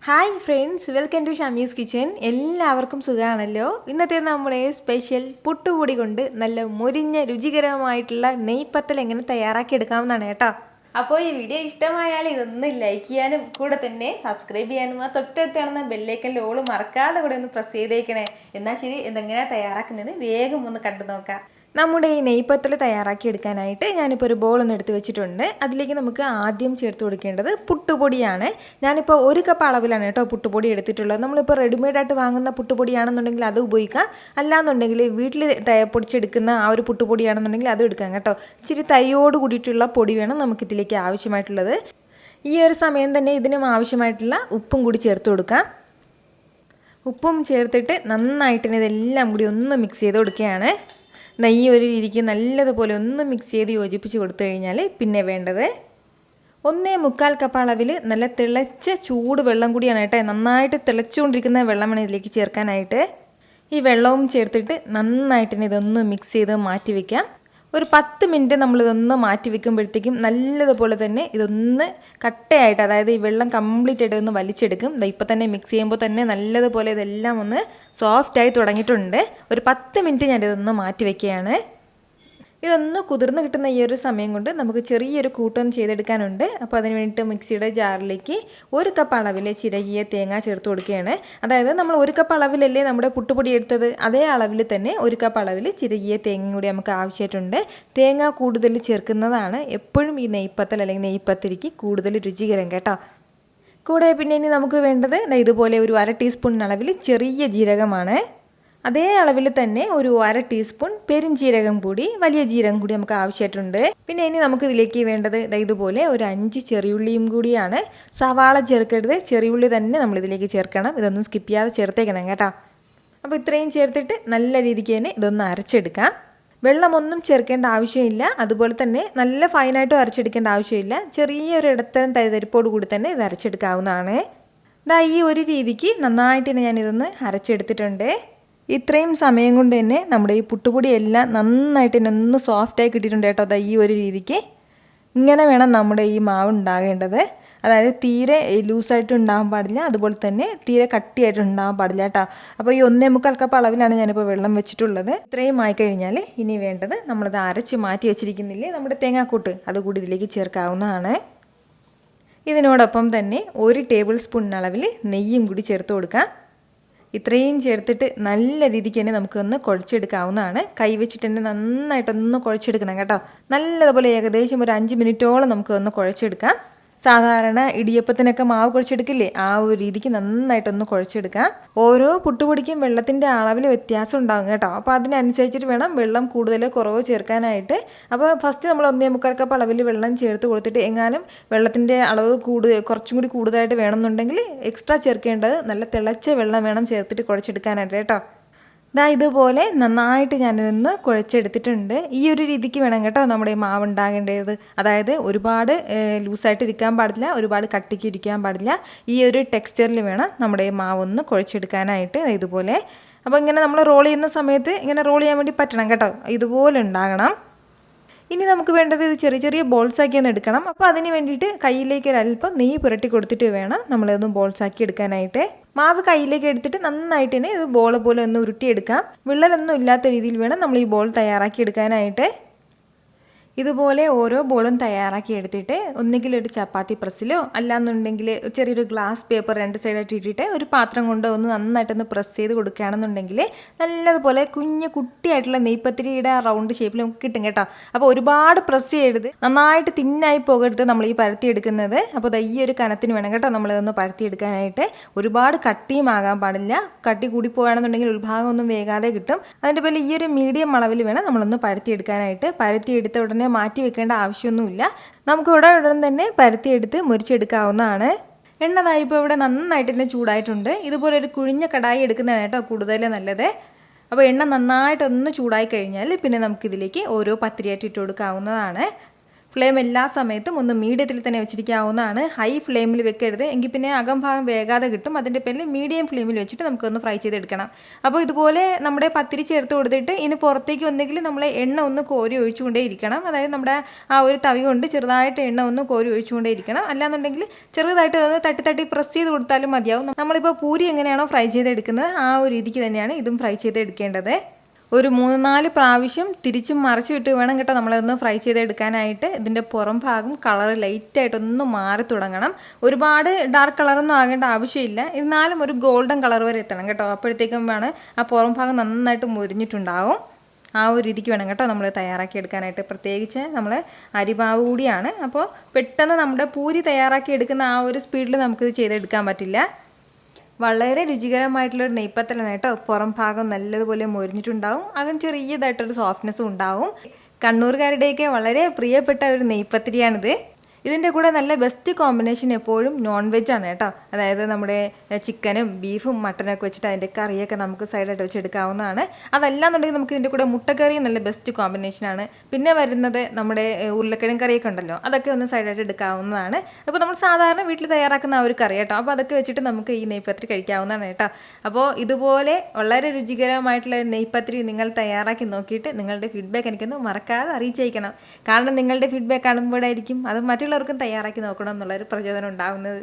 Hi friends, welcome to Shami's kitchen. എല്ലാവർക്കും സുഖമാണല്ലോ. ഇന്നത്തെ നമ്മുടെ സ്പെഷ്യൽ പുട്ടുപൊടി കൊണ്ട് നല്ല മുരിഞ്ഞ രുചികരമായിട്ടുള്ള നെയ്പത്തൽ എങ്ങനെ തയ്യാറാക്കിയെടുക്കാവുന്നതാണ് കേട്ടോ. അപ്പോൾ ഈ വീഡിയോ ഇഷ്ടമായാൽ ഇതൊന്ന് ലൈക്ക് ചെയ്യാനും കൂടെ തന്നെ സബ്സ്ക്രൈബ് ചെയ്യാനും ആ തൊട്ടടുത്ത് കാണുന്ന ബെല്ലൈക്കൻ്റെ ഓൾ മറക്കാതെ കൂടെ ഒന്ന് പ്രസ് ചെയ്തേക്കണേ. എന്നാൽ ശരി, ഇതെങ്ങനെയാണ് തയ്യാറാക്കുന്നത് വേഗം ഒന്ന് കണ്ടു നോക്കാം. നമ്മുടെ ഈ നെയ്പത്തൽ തയ്യാറാക്കി എടുക്കാനായിട്ട് ഞാനിപ്പോൾ ഒരു ബോൾ ഒന്ന് എടുത്ത് വെച്ചിട്ടുണ്ട്. അതിലേക്ക് നമുക്ക് ആദ്യം ചേർത്ത് കൊടുക്കേണ്ടത് പുട്ടുപൊടിയാണ്. ഞാനിപ്പോൾ 1 കപ്പ് അളവിലാണ് കേട്ടോ പുട്ടുപൊടി എടുത്തിട്ടുള്ളത്. നമ്മളിപ്പോൾ റെഡിമെയ്ഡായിട്ട് വാങ്ങുന്ന പുട്ടുപൊടിയാണെന്നുണ്ടെങ്കിൽ അത് ഉപയോഗിക്കാം. അല്ലാന്നുണ്ടെങ്കിൽ വീട്ടിൽ പൊടിച്ചെടുക്കുന്ന ആ ഒരു പുട്ടുപൊടിയാണെന്നുണ്ടെങ്കിൽ അതും എടുക്കാം കേട്ടോ. ഇച്ചിരി തൈയോട് കൂടിയിട്ടുള്ള പൊടി വേണം നമുക്കിതിലേക്ക് ആവശ്യമായിട്ടുള്ളത്. ഈ ഒരു സമയം തന്നെ ഇതിനും ആവശ്യമായിട്ടുള്ള ഉപ്പും കൂടി ചേർത്ത് കൊടുക്കാം. ഉപ്പും ചേർത്തിട്ട് നന്നായിട്ട് ഇതെല്ലാം കൂടി ഒന്ന് മിക്സ് ചെയ്ത് കൊടുക്കുകയാണ്. ഈ ഒരു രീതിക്ക് നല്ലതുപോലെ ഒന്ന് മിക്സ് ചെയ്ത് യോജിപ്പിച്ച് കൊടുത്തു കഴിഞ്ഞാൽ പിന്നെ വേണ്ടത് 1.25 കപ്പ് അളവിൽ നല്ല തിളച്ച ചൂട് വെള്ളം കൂടിയാണ് കേട്ടോ. നന്നായിട്ട് തിളച്ചുകൊണ്ടിരിക്കുന്ന വെള്ളം വേണം ഇതിലേക്ക് ചേർക്കാനായിട്ട്. ഈ വെള്ളവും ചേർത്തിട്ട് നന്നായിട്ട് ഇതൊന്ന് മിക്സ് ചെയ്ത് മാറ്റി വയ്ക്കാം. ഒരു 10 മിനിറ്റ് നമ്മളിതൊന്ന് മാറ്റി വെക്കുമ്പോഴത്തേക്കും നല്ലതുപോലെ തന്നെ ഇതൊന്ന് കട്ടയായിട്ട്, അതായത് ഈ വെള്ളം കംപ്ലീറ്റ് ആയിട്ട് ഒന്ന് വലിച്ചെടുക്കും. ഇപ്പം തന്നെ മിക്സ് ചെയ്യുമ്പോൾ തന്നെ നല്ലതുപോലെ ഇതെല്ലാം ഒന്ന് സോഫ്റ്റായി തുടങ്ങിയിട്ടുണ്ട്. ഒരു 10 മിനിറ്റ് ഞാനിതൊന്ന് മാറ്റി വയ്ക്കുകയാണ്. ഇതൊന്ന് കുതിർന്ന് കിട്ടുന്ന ഈ ഒരു സമയം കൊണ്ട് നമുക്ക് ചെറിയൊരു കൂട്ടൊന്ന് ചെയ്തെടുക്കാനുണ്ട്. അപ്പോൾ അതിന് വേണ്ടിയിട്ട് മിക്സിയുടെ ജാറിലേക്ക് 1 കപ്പ് അളവിൽ ചിരകിയ തേങ്ങ ചേർത്ത് കൊടുക്കുകയാണ്. അതായത് നമ്മൾ 1 കപ്പ് അളവിലല്ലേ നമ്മുടെ പുട്ടുപൊടി എടുത്തത്, അതേ അളവിൽ തന്നെ 1 കപ്പ് അളവിൽ ചിരകിയ തേങ്ങയും കൂടി നമുക്ക് ആവശ്യമായിട്ടുണ്ട്. തേങ്ങ കൂടുതൽ ചേർക്കുന്നതാണ് എപ്പോഴും ഈ നെയ്പത്തൽ അല്ലെങ്കിൽ നെയ്പത്തിരിക്ക് കൂടുതൽ രുചികരം കേട്ടോ. കൂടെ പിന്നെ ഇനി നമുക്ക് വേണ്ടത് ഇതുപോലെ ഒരു 1/2 ടീസ്പൂൺ അളവിൽ ചെറിയ ജീരകമാണ്. അതേ അളവിൽ തന്നെ ഒരു 1/2 ടീസ്പൂൺ പെരിഞ്ജീരകം കൂടി, വലിയ ജീരകം കൂടി നമുക്ക് ആവശ്യമായിട്ടുണ്ട്. പിന്നെ ഇനി നമുക്ക് ഇതിലേക്ക് വേണ്ടത് ഇതുപോലെ ഒരു 5 ചെറിയുള്ളിയും കൂടിയാണ്. സവാള ചേർക്കരുത്, ചെറിയുള്ളി തന്നെ നമ്മളിതിലേക്ക് ചേർക്കണം. ഇതൊന്നും സ്കിപ്പ് ചെയ്യാതെ ചേർത്തേക്കണം കേട്ടോ. അപ്പോൾ ഇത്രയും ചേർത്തിട്ട് നല്ല രീതിക്ക് തന്നെ ഇതൊന്ന് അരച്ചെടുക്കാം. വെള്ളമൊന്നും ചേർക്കേണ്ട ആവശ്യമില്ല. അതുപോലെ തന്നെ നല്ല ഫൈനായിട്ടും അരച്ചെടുക്കേണ്ട ആവശ്യമില്ല. ചെറിയൊരു ഇടത്തരം തരിതരിപ്പോട് കൂടി തന്നെ ഇത് അരച്ചെടുക്കാവുന്നതാണ്. ഈ ഒരു രീതിക്ക് നന്നായിട്ട് തന്നെ ഞാനിതൊന്ന് അരച്ചെടുത്തിട്ടുണ്ട്. ഇത്രയും സമയം കൊണ്ട് തന്നെ നമ്മുടെ ഈ പുട്ടുപൊടി എല്ലാം നന്നായിട്ട് തന്നെ ഒന്ന് സോഫ്റ്റായി കിട്ടിയിട്ടുണ്ട് കേട്ടോ. ഈ ഒരു രീതിക്ക് ഇങ്ങനെ വേണം നമ്മുടെ ഈ മാവ് ഉണ്ടാകേണ്ടത്. അതായത് തീരെ ലൂസായിട്ട് ഉണ്ടാകാൻ പാടില്ല, അതുപോലെ തന്നെ തീരെ കട്ടിയായിട്ട് ഉണ്ടാകാൻ പാടില്ല കേട്ടോ. അപ്പോൾ ഈ 1.25 കപ്പ് അളവിലാണ് ഞാനിപ്പോൾ വെള്ളം വെച്ചിട്ടുള്ളത്. ഇത്രയും ആയിക്കഴിഞ്ഞാൽ ഇനി വേണ്ടത് നമ്മളത് അരച്ച് മാറ്റി വെച്ചിരിക്കുന്നില്ലേ നമ്മുടെ തേങ്ങാക്കൂട്ട്, അതുകൂടി ഇതിലേക്ക് ചേർക്കാവുന്നതാണ്. ഇതിനോടൊപ്പം തന്നെ 1 ടേബിൾ സ്പൂൺ അളവിൽ നെയ്യും കൂടി ചേർത്ത് കൊടുക്കാം. ഇത്രയും ചേർത്തിട്ട് നല്ല രീതിക്ക് തന്നെ നമുക്കൊന്ന് കുഴച്ചെടുക്കാവുന്നതാണ്. കൈ വെച്ചിട്ട് തന്നെ നന്നായിട്ടൊന്ന് കുഴച്ചെടുക്കണം കേട്ടോ. നല്ലതുപോലെ ഏകദേശം ഒരു 5 മിനിറ്റോളം നമുക്കൊന്ന് കുഴച്ചെടുക്കാം. സാധാരണ ഇടിയപ്പത്തിനൊക്കെ മാവ് കുഴച്ചെടുക്കില്ലേ, ആ ഒരു രീതിക്ക് നന്നായിട്ടൊന്ന് കുഴച്ചെടുക്കാം. ഓരോ പുട്ടുപൊടിക്കും വെള്ളത്തിൻ്റെ അളവിൽ വ്യത്യാസം ഉണ്ടാകും കേട്ടോ. അപ്പോൾ അതിനനുസരിച്ചിട്ട് വേണം വെള്ളം കൂടുതൽ കുറവ് ചേർക്കാനായിട്ട്. അപ്പോൾ ഫസ്റ്റ് നമ്മൾ 1.25 കപ്പ് അളവിൽ വെള്ളം ചേർത്ത് കൊടുത്തിട്ട് എങ്ങാനും വെള്ളത്തിൻ്റെ അളവ് കുറച്ചും കൂടി കൂടുതലായിട്ട് വേണമെന്നുണ്ടെങ്കിൽ എക്സ്ട്രാ ചേർക്കേണ്ടത് നല്ല തിളച്ച വെള്ളം വേണം ചേർത്തിട്ട് കുഴച്ചെടുക്കാനായിട്ട് കേട്ടോ. ഇതുപോലെ നന്നായിട്ട് ഞാനിതൊന്ന് കുഴച്ചെടുത്തിട്ടുണ്ട്. ഈ ഒരു രീതിക്ക് വേണം കേട്ടോ നമ്മുടെ ഈ മാവ് ഉണ്ടാകേണ്ടത്. അതായത് ഒരുപാട് ലൂസായിട്ട് ഇരിക്കാൻ പാടില്ല, ഒരുപാട് കട്ടിക്ക് ഇരിക്കാൻ പാടില്ല. ഈ ഒരു ടെക്സ്ചറിൽ വേണം നമ്മുടെ ഈ മാവൊന്ന് കുഴച്ചെടുക്കാനായിട്ട്. ഇതുപോലെ അപ്പോൾ ഇങ്ങനെ നമ്മൾ റോൾ ചെയ്യുന്ന സമയത്ത് ഇങ്ങനെ റോൾ ചെയ്യാൻ വേണ്ടി പറ്റണം കേട്ടോ. ഇതുപോലെ ഉണ്ടാകണം. ഇനി നമുക്ക് വേണ്ടത് ഇത് ചെറിയ ചെറിയ ബോൾസാക്കി ഒന്ന് എടുക്കണം. അപ്പോൾ അതിന് വേണ്ടിയിട്ട് കയ്യിലേക്ക് ഒരല്പം നെയ്യ് പുരട്ടി കൊടുത്തിട്ട് വേണം നമ്മളിതൊന്ന് ബോൾസാക്കി എടുക്കാനായിട്ട്. മാവ് കയ്യിലേക്ക് എടുത്തിട്ട് നന്നായിട്ട് തന്നെ ഇത് ബോൾ പോലെ ഒന്ന് ഉരുട്ടിയെടുക്കാം. വിള്ളലൊന്നും ഇല്ലാത്ത രീതിയിൽ വേണം നമ്മൾ ഈ ബോൾ തയ്യാറാക്കി എടുക്കാനായിട്ട്. ഇതുപോലെ ഓരോ ബോളും തയ്യാറാക്കി എടുത്തിട്ട് ഒന്നുകിൽ ഒരു ചപ്പാത്തി പ്രസ്സിലോ അല്ലാന്നുണ്ടെങ്കിൽ ചെറിയൊരു ഗ്ലാസ് പേപ്പർ 2 സൈഡായിട്ട് ഇട്ടിട്ട് ഒരു പാത്രം കൊണ്ട് ഒന്ന് നന്നായിട്ടൊന്ന് പ്രസ് ചെയ്ത് കൊടുക്കുകയാണെന്നുണ്ടെങ്കിൽ നല്ലതുപോലെ കുട്ടിയായിട്ടുള്ള നെയ്പത്തിരിയുടെ റൗണ്ട് ഷേപ്പിൽ നമുക്ക് കിട്ടും കേട്ടോ. അപ്പോൾ ഒരുപാട് പ്രസ് ചെയ്യരുത്, നന്നായിട്ട് തിന്നായി പോകരുത് നമ്മൾ ഈ പരത്തിയെടുക്കുന്നത്. അപ്പോൾ ഈ ഒരു കനത്തിന് വേണം കേട്ടോ നമ്മളിതൊന്ന് പരത്തിയെടുക്കാനായിട്ട്. ഒരുപാട് കട്ടിയും ആകാൻ പാടില്ല. കട്ടി കൂടി പോകുകയാണെന്നുണ്ടെങ്കിൽ ഉൾഭാഗം ഒന്നും വേകാതെ കിട്ടും. അതിൻ്റെ പോലെ ഈ ഒരു മീഡിയം അളവിൽ വേണം നമ്മളൊന്ന് പരത്തിയെടുക്കാനായിട്ട്. പരത്തിയെടുത്ത ഉടനെ മാറ്റി വെക്കേണ്ട ആവശ്യമൊന്നുമില്ല. നമുക്ക് ഉടൻ തന്നെ പരത്തിയെടുത്ത് മുറിച്ചെടുക്കാവുന്നതാണ്. എണ്ണ ഇപ്പോൾ ഇവിടെ നന്നായിട്ട് തന്നെ ചൂടായിട്ടുണ്ട്. ഇതുപോലെ ഒരു കുഴിഞ്ഞ കടായി എടുക്കുന്നതാണ് കേട്ടോ കൂടുതൽ നല്ലത്. അപ്പോൾ എണ്ണ നന്നായിട്ടൊന്ന് ചൂടായി കഴിഞ്ഞാൽ പിന്നെ നമുക്കിതിലേക്ക് ഓരോ പത്തിരിയായിട്ട് ഇട്ട് കൊടുക്കാവുന്നതാണ്. ഫ്ലെയിം എല്ലാ സമയത്തും ഒന്ന് മീഡിയത്തിൽ തന്നെ വെച്ചിരിക്കാവുന്നതാണ്. ഹൈ ഫ്ലെയിമിൽ വെക്കരുത്, എങ്കിൽ പിന്നെ അകംഭാഗം വേകാതെ കിട്ടും. അതിൻ്റെ പേരിൽ മീഡിയം ഫ്ലെയിമിൽ വെച്ചിട്ട് നമുക്കൊന്ന് ഫ്രൈ ചെയ്തെടുക്കണം. അപ്പോൾ ഇതുപോലെ നമ്മുടെ പത്തിരി ചേർത്ത് കൊടുത്തിട്ട് ഇനി പുറത്തേക്ക് ഒന്നെങ്കിൽ നമ്മൾ എണ്ണ ഒന്ന് കോരി ഒഴിച്ചുകൊണ്ടേ ഇരിക്കണം. അതായത് നമ്മുടെ ആ ഒരു തവി കൊണ്ട് ചെറുതായിട്ട് എണ്ണ ഒന്ന് കോരി ഒഴിച്ചുകൊണ്ടേ ഇരിക്കണം. അല്ലാന്നുണ്ടെങ്കിൽ ചെറുതായിട്ട് അത് തട്ടി പ്രസ് ചെയ്ത് കൊടുത്താലും മതിയാവും. നമ്മളിപ്പോൾ പൂരി എങ്ങനെയാണോ ഫ്രൈ ചെയ്തെടുക്കുന്നത് ആ ഒരു രീതിക്ക് തന്നെയാണ് ഇതും ഫ്രൈ ചെയ്തെടുക്കേണ്ടത്. ഒരു 3-4 പ്രാവശ്യം തിരിച്ചും മറിച്ച് ഇട്ട് വേണം കേട്ടോ നമ്മളതൊന്ന് ഫ്രൈ ചെയ്തെടുക്കാനായിട്ട്. ഇതിൻ്റെ പുറം ഭാഗം കളർ ലൈറ്റായിട്ടൊന്ന് മാറി തുടങ്ങണം. ഒരുപാട് ഡാർക്ക് കളറൊന്നും ആകേണ്ട ആവശ്യമില്ല, എന്നാലും ഒരു ഗോൾഡൻ കളർ വരെ എത്തണം കേട്ടോ. അപ്പോഴത്തേക്കും വേണം ആ പുറം ഭാഗം നന്നായിട്ട് മുരിഞ്ഞിട്ടുണ്ടാവും. ആ ഒരു രീതിക്ക് വേണം കേട്ടോ നമ്മൾ തയ്യാറാക്കി എടുക്കാനായിട്ട്. പ്രത്യേകിച്ച് നമ്മൾ അരിമാവ് കൂടിയാണ്, അപ്പോൾ പെട്ടെന്ന് നമ്മുടെ പൂരി തയ്യാറാക്കി എടുക്കുന്ന ആ ഒരു സ്പീഡിൽ നമുക്കിത് ചെയ്തെടുക്കാൻ പറ്റില്ല. വളരെ രുചികരമായിട്ടുള്ളൊരു നെയ്പ്പത്തലാണ് കേട്ടോ. പുറം ഭാഗം നല്ലതുപോലെ മൊരിഞ്ഞിട്ടുണ്ടാവും, അകം ചെറിയതായിട്ടൊരു സോഫ്റ്റ്നെസ്സും ഉണ്ടാവും. കണ്ണൂർക്കാരുടെയൊക്കെ വളരെ പ്രിയപ്പെട്ട ഒരു നെയ്പ്പത്തിരിയാണിത്. ഇതിൻ്റെ കൂടെ നല്ല ബെസ്റ്റ് കോമ്പിനേഷൻ എപ്പോഴും നോൺ വെജ് ആണ് കേട്ടോ. അതായത് നമ്മുടെ ചിക്കനും ബീഫും മട്ടനൊക്കെ വെച്ചിട്ട് അതിൻ്റെ കറിയൊക്കെ നമുക്ക് സൈഡായിട്ട് വെച്ചെടുക്കാവുന്നതാണ്. അതല്ലാന്നുണ്ടെങ്കിൽ നമുക്ക് ഇതിൻ്റെ കൂടെ മുട്ടക്കറിയും നല്ല ബെസ്റ്റ് കോമ്പിനേഷനാണ്. പിന്നെ വരുന്നത് നമ്മുടെ ഉരുളക്കിഴങ്ങ് കറിയൊക്കെ ഉണ്ടല്ലോ, അതൊക്കെ ഒന്ന് സൈഡായിട്ട് എടുക്കാവുന്നതാണ്. അപ്പോൾ നമ്മൾ സാധാരണ വീട്ടിൽ തയ്യാറാക്കുന്ന ആ ഒരു കറി കേട്ടോ. അപ്പോൾ അതൊക്കെ വെച്ചിട്ട് നമുക്ക് ഈ നെയ്പ്പത്തിരി കഴിക്കാവുന്നതാണ് കേട്ടോ. അപ്പോൾ ഇതുപോലെ വളരെ രുചികരമായിട്ടുള്ള നെയ്പ്പത്തിരി നിങ്ങൾ തയ്യാറാക്കി നോക്കിയിട്ട് നിങ്ങളുടെ ഫീഡ്ബാക്ക് എനിക്കൊന്ന് മറക്കാതെ അറിയിച്ചേക്കണം. കാരണം നിങ്ങളുടെ ഫീഡ്ബാക്ക് കാണുമ്പോഴായിരിക്കും അത് മറ്റുള്ളവർക്കും തയ്യാറാക്കി നോക്കണം എന്നുള്ളൊരു പ്രചോദനം ഉണ്ടാകുന്നത്.